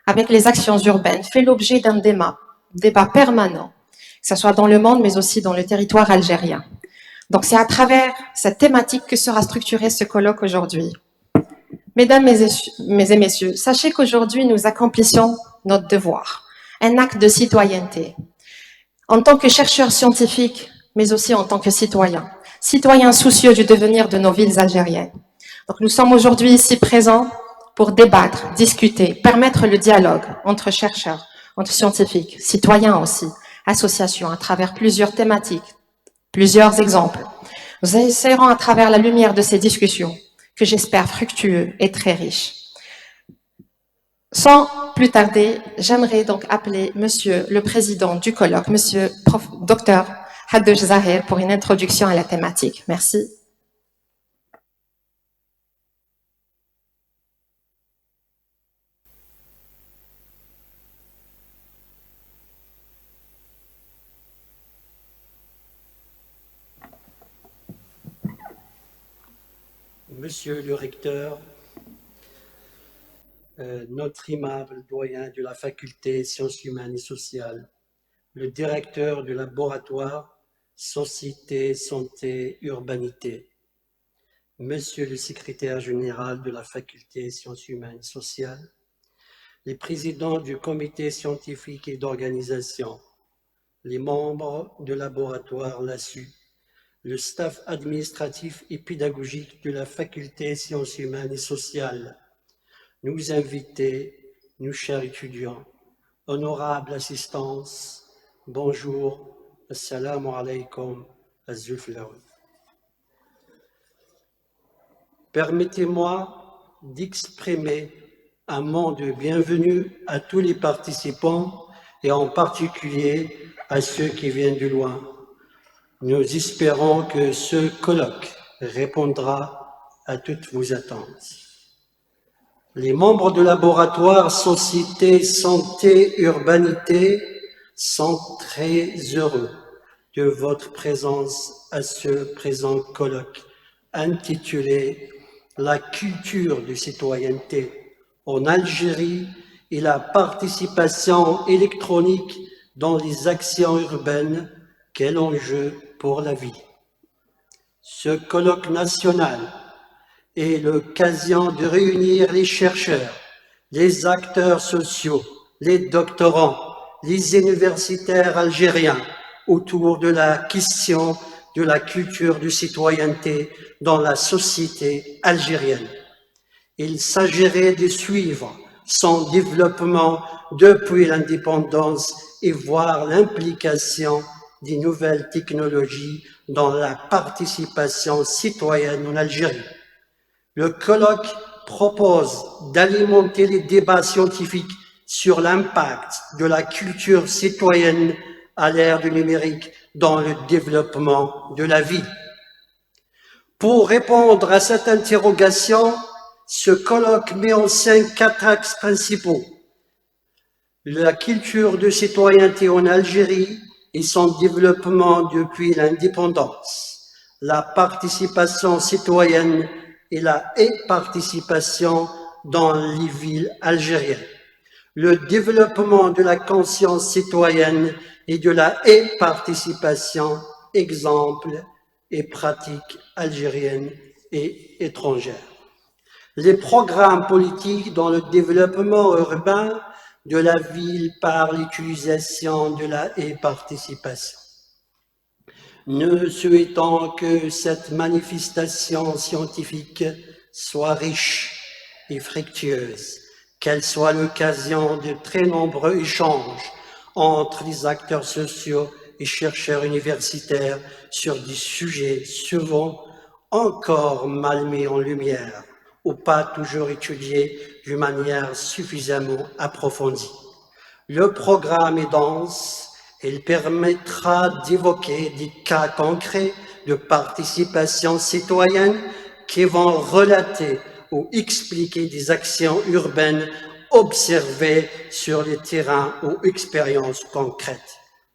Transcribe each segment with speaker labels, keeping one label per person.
Speaker 1: avec les actions urbaines fait l'objet d'un débat permanent, que ce soit dans le monde, mais aussi dans le territoire algérien. Donc c'est à travers cette thématique que sera structuré ce colloque aujourd'hui. Mesdames et messieurs, sachez qu'aujourd'hui nous accomplissons notre devoir, un acte de citoyenneté. En tant que chercheurs scientifiques, mais aussi en tant que citoyens soucieux du devenir de nos villes algériennes. Donc nous sommes aujourd'hui ici présents pour débattre, discuter, permettre le dialogue entre chercheurs, entre scientifiques, citoyens aussi, associations, à travers plusieurs thématiques, plusieurs exemples. Nous essaierons à travers la lumière de ces discussions, que j'espère fructueux et très riches. Sans plus tarder, j'aimerais donc appeler Monsieur le Président du colloque, Monsieur Dr Haddouch Zahir, pour une introduction à la thématique. Merci.
Speaker 2: Monsieur le recteur, notre aimable doyen de la faculté sciences humaines et sociales, le directeur du laboratoire Société, Santé, Urbanité, Monsieur le secrétaire général de la faculté sciences humaines et sociales, les présidents du comité scientifique et d'organisation, les membres du laboratoire LASU, le staff administratif et pédagogique de la faculté sciences humaines et sociales, nous invités, nous chers étudiants, honorable assistance, bonjour, assalamu alaikum, azulflaoui. Permettez-moi d'exprimer un mot de bienvenue à tous les participants et en particulier à ceux qui viennent de loin. Nous espérons que ce colloque répondra à toutes vos attentes. Les membres du laboratoire Société, Santé, Urbanité sont très heureux de votre présence à ce présent colloque intitulé « La culture de citoyenneté en Algérie et la participation électronique dans les actions urbaines, quel enjeu pour la vie ». Ce colloque national est l'occasion de réunir les chercheurs, les acteurs sociaux, les doctorants, les universitaires algériens autour de la question de la culture de citoyenneté dans la société algérienne. Il s'agirait de suivre son développement depuis l'indépendance et voir l'implication des nouvelles technologies dans la participation citoyenne en Algérie. Le colloque propose d'alimenter les débats scientifiques sur l'impact de la culture citoyenne à l'ère du numérique dans le développement de la vie. Pour répondre à cette interrogation, ce colloque met en scène 4 axes principaux. La culture de citoyenneté en Algérie et son développement depuis l'indépendance, la participation citoyenne et la e-participation dans les villes algériennes, le développement de la conscience citoyenne et de la e-participation, exemples et pratiques algériennes et étrangères. Les programmes politiques dans le développement urbain de la ville par l'utilisation de la e-participation. Nous souhaitons que cette manifestation scientifique soit riche et fructueuse, qu'elle soit l'occasion de très nombreux échanges entre les acteurs sociaux et chercheurs universitaires sur des sujets souvent encore mal mis en lumière ou pas toujours étudiés d'une manière suffisamment approfondie. Le programme est dense. Il permettra d'évoquer des cas concrets de participation citoyenne qui vont relater ou expliquer des actions urbaines observées sur le terrain ou expériences concrètes.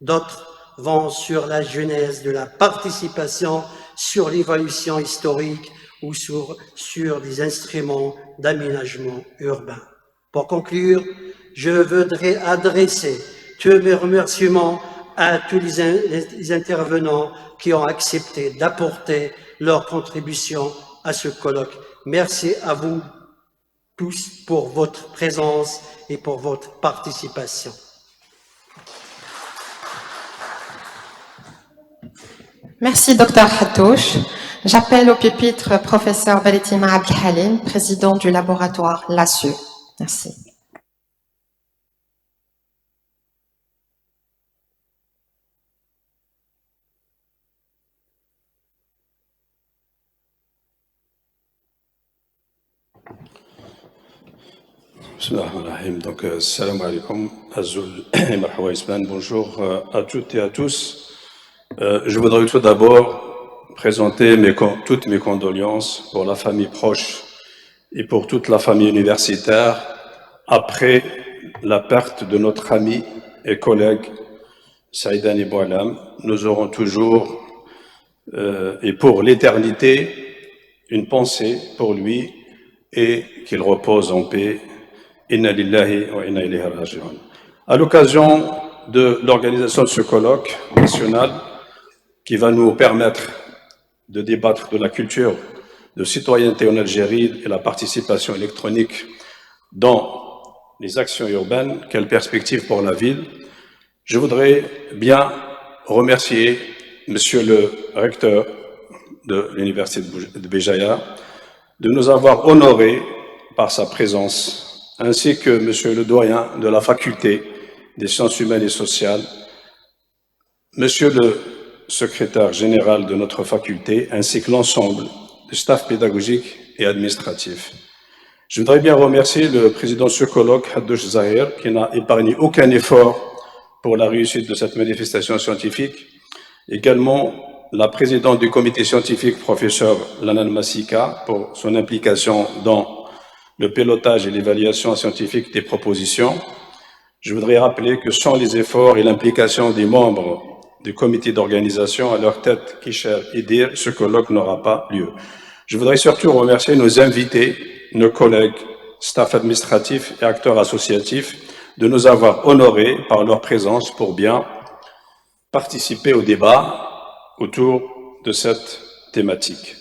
Speaker 2: D'autres vont sur la genèse de la participation, sur l'évolution historique ou sur des instruments d'aménagement urbain. Pour conclure, je voudrais adresser tous mes remerciements à tous les intervenants qui ont accepté d'apporter leur contribution à ce colloque. Merci à vous tous pour votre présence et pour votre participation.
Speaker 1: Merci, Dr Hattouche. J'appelle au pupitre professeur Beletima Abdelhalim, président du laboratoire LASU. Merci.
Speaker 3: Donc, salam alaikum, Azul et Marhawa Isman. Bonjour à toutes et à tous. Je voudrais tout d'abord présenter toutes mes condoléances pour la famille proche et pour toute la famille universitaire après la perte de notre ami et collègue Saïdani Boualam. Nous aurons toujours et pour l'éternité une pensée pour lui et qu'il repose en paix. Inna lillahi wa inna ilayhi raji'un. À l'occasion de l'organisation de ce colloque national qui va nous permettre de débattre de la culture de citoyenneté en Algérie et la participation électronique dans les actions urbaines, quelle perspective pour la ville, je voudrais bien remercier Monsieur le recteur de l'Université de Béjaïa de nous avoir honorés par sa présence, ainsi que Monsieur le doyen de la faculté des sciences humaines et sociales, Monsieur le secrétaire général de notre faculté, ainsi que l'ensemble du staff pédagogique et administratif. Je voudrais bien remercier le président de ce colloque, Haddouche Zahir, qui n'a épargné aucun effort pour la réussite de cette manifestation scientifique. Également, la présidente du comité scientifique, professeur Lanan Massika, pour son implication dans le pilotage et l'évaluation scientifique des propositions. Je voudrais rappeler que sans les efforts et l'implication des membres du comité d'organisation, à leur tête, Kisher et Dir, ce colloque n'aura pas lieu. Je voudrais surtout remercier nos invités, nos collègues, staff administratif et acteurs associatifs de nous avoir honorés par leur présence pour bien participer au débat autour de cette thématique.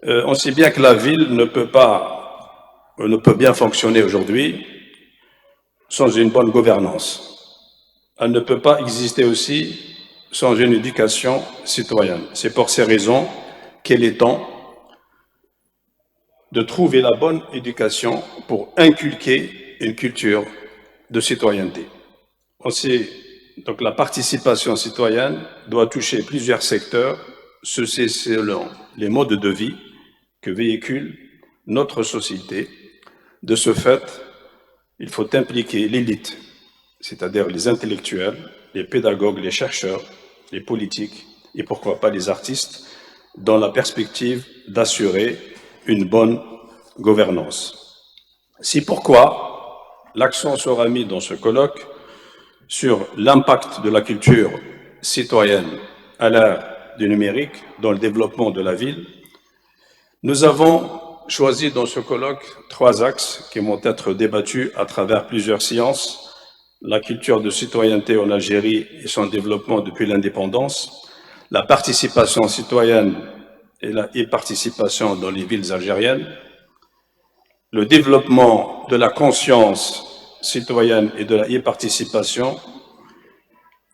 Speaker 3: On sait bien que la ville ne peut bien fonctionner aujourd'hui sans une bonne gouvernance. Elle ne peut pas exister aussi sans une éducation citoyenne. C'est pour ces raisons qu'il est temps de trouver la bonne éducation pour inculquer une culture de citoyenneté. On sait donc la participation citoyenne doit toucher plusieurs secteurs, ceci selon les modes de vie que véhicule notre société. De ce fait, il faut impliquer l'élite, c'est-à-dire les intellectuels, les pédagogues, les chercheurs, les politiques et pourquoi pas les artistes, dans la perspective d'assurer une bonne gouvernance. C'est pourquoi l'accent sera mis dans ce colloque sur l'impact de la culture citoyenne à l'ère du numérique dans le développement de la ville. Nous avons choisi dans ce colloque 3 axes qui vont être débattus à travers plusieurs séances: la culture de citoyenneté en Algérie et son développement depuis l'indépendance, la participation citoyenne et la e-participation dans les villes algériennes, le développement de la conscience citoyenne et de la e-participation,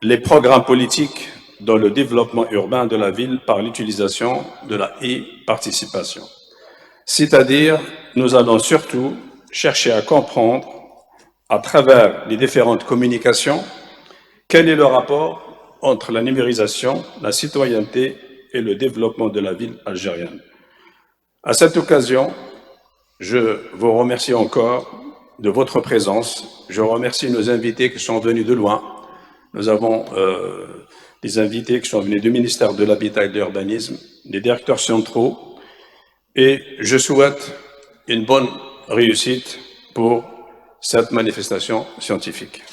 Speaker 3: les programmes politiques dans le développement urbain de la ville par l'utilisation de la e-participation. C'est-à-dire, nous allons surtout chercher à comprendre, à travers les différentes communications, quel est le rapport entre la numérisation, la citoyenneté et le développement de la ville algérienne. À cette occasion, je vous remercie encore de votre présence. Je remercie nos invités qui sont venus de loin. Nous avons des invités qui sont venus du ministère de l'Habitat et de l'Urbanisme, des directeurs centraux, et je souhaite une bonne réussite pour cette manifestation scientifique.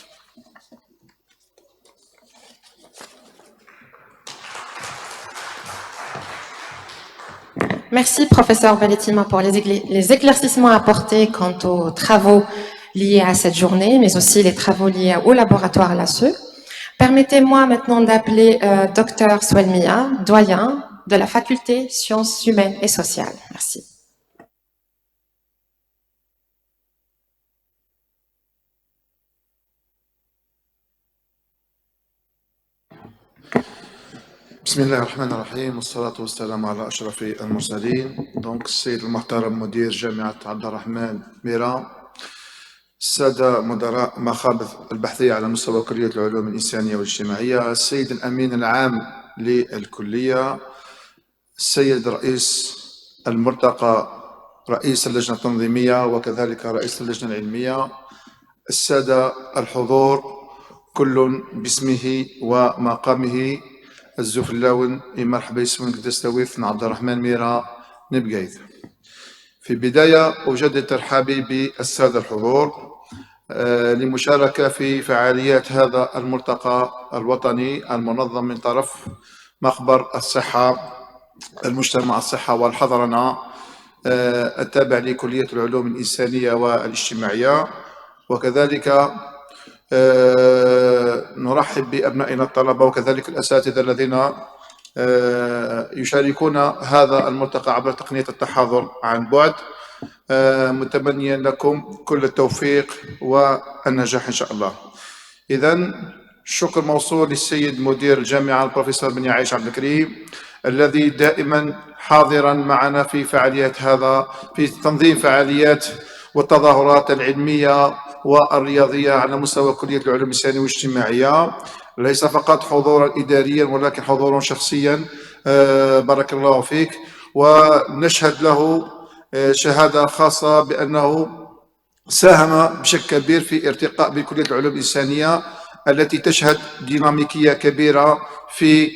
Speaker 1: Merci, professeur Beletima, pour les éclaircissements apportés quant aux travaux liés à cette journée, mais aussi les travaux liés au laboratoire LACE. Permettez-moi maintenant d'appeler Dr Swelmia, doyen de la faculté Sciences humaines et sociales. Merci.
Speaker 4: بسم الله الرحمن الرحيم والصلاة والسلام على أشرف المرسلين. دونك السيد المحترم مدير جامعة عبد الرحمن ميرا، السادة مدراء مخابز البحثية على مستوى كلية العلوم الإنسانية والاجتماعية، السيد الأمين العام للكلية، السيد رئيس الملتقى رئيس اللجنة التنظيمية وكذلك رئيس اللجنة العلمية، السادة الحضور كل باسمه ومقامه، الزفلاون مرحبا يسمونك تستويف عبد الرحمن ميرا نبقيت. في بداية أجدد ترحابي بالسادة الحضور لمشاركة في فعاليات هذا الملتقى الوطني المنظم من طرف مخبر الصحة المجتمع الصحة والحضرنة التابع لكلية العلوم الإنسانية والاجتماعية، وكذلك نرحب بأبنائنا الطلبة وكذلك الأساتذة الذين يشاركون هذا الملتقى عبر تقنية التحاضر عن بعد، متمنيا لكم كل التوفيق والنجاح إن شاء الله. إذن الشكر موصول للسيد مدير الجامعة البروفيسور بن يعيش عبد الكريم الذي دائما حاضرا معنا في فعاليات هذا، في تنظيم فعاليات والتظاهرات العلمية والرياضية على مستوى كلية العلوم الإنسانية والاجتماعية، ليس فقط حضورا إداريا ولكن حضورا شخصيا. بارك الله فيك، ونشهد له شهادة خاصة بأنه ساهم بشكل كبير في ارتقاء بكلية العلوم الإنسانية التي تشهد ديناميكية كبيرة في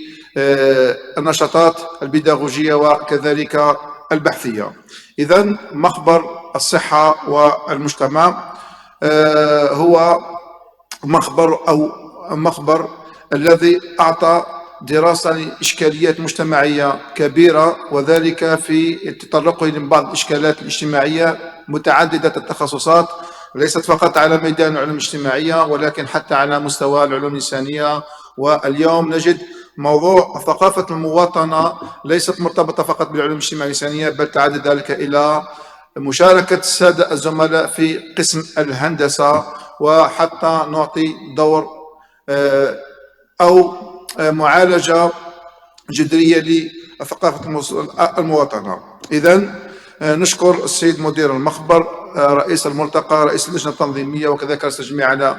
Speaker 4: النشاطات البيداغوجية وكذلك البحثية. إذن مخبر الصحة والمجتمع هو مخبر الذي أعطى دراسة لإشكاليات مجتمعية كبيرة، وذلك في تطرقه لبعض الإشكالات الاجتماعية متعددة التخصصات، ليست فقط على ميدان العلوم الاجتماعية ولكن حتى على مستوى العلوم الإنسانية. واليوم نجد موضوع ثقافة المواطنة ليست مرتبطة فقط بالعلوم الاجتماعية والإنسانية، بل تعدد ذلك إلى مشاركة السادة الزملاء في قسم الهندسة، وحتى نعطي دور أو معالجة جذرية لثقافة المواطنة. إذن نشكر السيد مدير المخبر، رئيس الملتقى، رئيس اللجنة التنظيمية وكذلك رئيس الجميع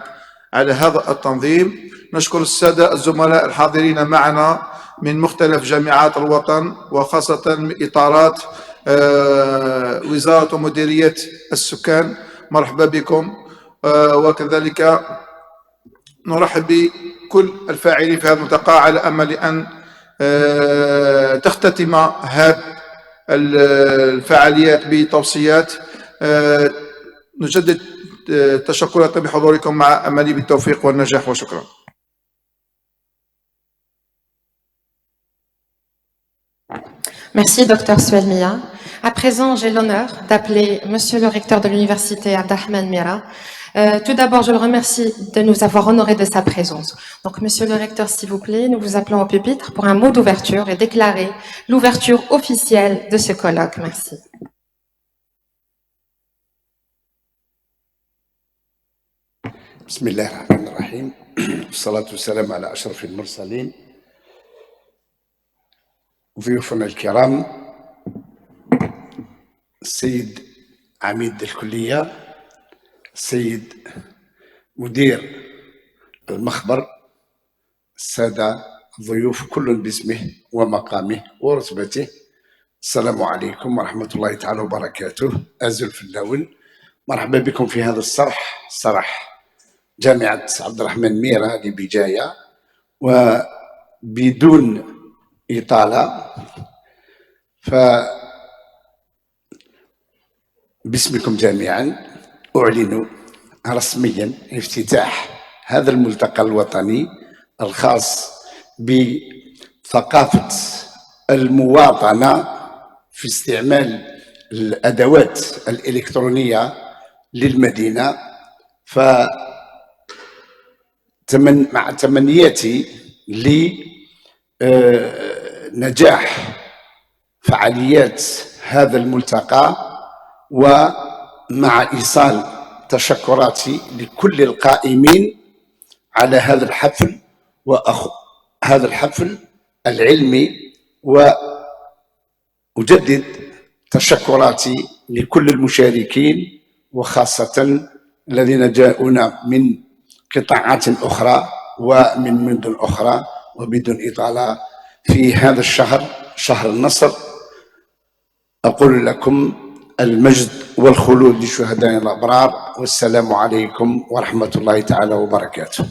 Speaker 4: على هذا التنظيم. نشكر السادة الزملاء الحاضرين معنا من مختلف جامعات الوطن وخاصة إطارات وزارة ومديرية السكان، مرحبا بكم. وكذلك نرحب بكل الفاعلين في هذا الملتقى على أمل أن تختتم هذه الفعاليات بتوصيات. نجدد تشكرات بحضوركم مع أملي بالتوفيق والنجاح، وشكرا.
Speaker 1: Merci, Dr Swelmia. À présent, j'ai l'honneur d'appeler Monsieur le recteur de l'université Abdelrahman Mira. Tout d'abord, je le remercie de nous avoir honorés de sa présence. Donc, Monsieur le recteur, s'il vous plaît, nous vous appelons au pupitre pour un mot d'ouverture et déclarer l'ouverture officielle de ce colloque. Merci.
Speaker 5: بسم الله الرحمن الرحيم والصلاة والسلام على أشرف المرسلين. ضيوفنا الكرام، السيد عميد الكلية، السيد مدير المخبر، السادة الضيوف كل باسمه ومقامه ورتبته، السلام عليكم ورحمة الله تعالى وبركاته. أزل في اللون، مرحبا بكم في هذا صرح جامعة عبد الرحمن ميرا لبجاية. وبدون إطالة فباسمكم جميعا أعلن رسميا افتتاح هذا الملتقى الوطني الخاص بثقافة المواطنة في استعمال الأدوات الإلكترونية للمدينة مع تمنياتي لنجاح فعاليات هذا الملتقى، ومع إيصال تشكراتي لكل القائمين على هذا الحفل هذا الحفل العلمي، وأجدد تشكراتي لكل المشاركين وخاصة الذين جاءونا من قطاعات أخرى ومن مدن أخرى. وبدون إطالة في هذا الشهر، شهر النصر، أقول لكم المجد والخلود لشهداء الأبرار، والسلام عليكم ورحمة الله تعالى وبركاته.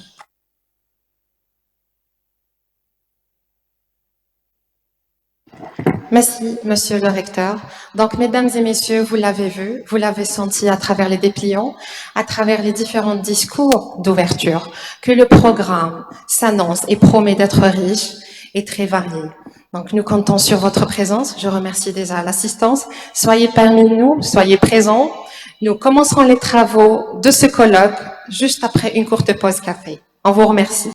Speaker 1: Merci, Monsieur le Recteur. Donc, mesdames et messieurs, vous l'avez vu, vous l'avez senti à travers les dépliants, à travers les différents discours d'ouverture, que le programme s'annonce et promet d'être riche et très varié. Donc, nous comptons sur votre présence. Je remercie déjà l'assistance. Soyez parmi nous, soyez présents. Nous commencerons les travaux de ce colloque juste après une courte pause café. On vous remercie.